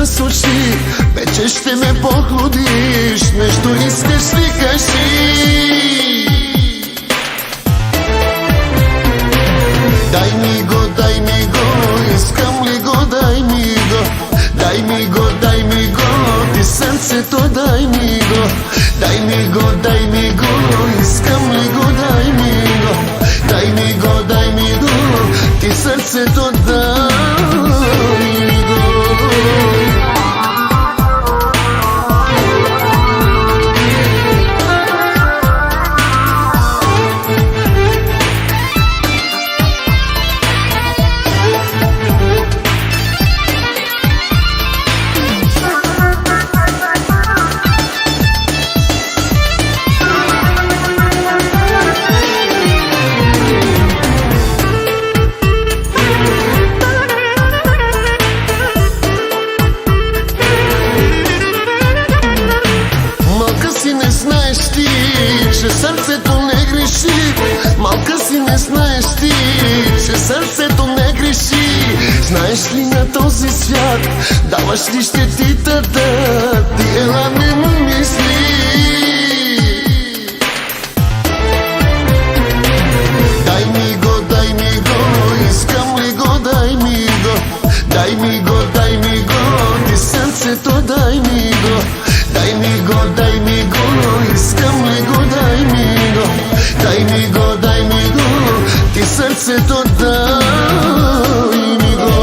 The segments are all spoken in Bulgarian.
с очи, вече ще ме похлудиш. Нещо искаш ли, кажи? Дай ми го, искам ли го, дай ми го. Дай ми го, ти сърцето дай ми го. Дай ми го, искам ли го, дай ми го. Дай ми го, ти сърцето дай ми го. Че сърцето не греши, малка си, не знаеш ти, че сърцето не греши. Знаеш ли на този свят, даваш ли щетитата, ти ела не му мисли. Дай ми го, искам ли го, дай ми го. Дай ми го, ти сърцето дай ми го. Дай ми го, искам ли го, дай ми го. Дай ми го, ти сърцето дай ми го.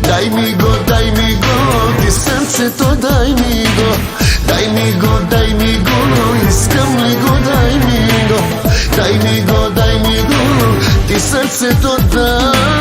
Дай ми го, ти сърцето дай ми го. Дай ми го, искам ли го, дай ми го. Дай ми го, ти сърцето дай.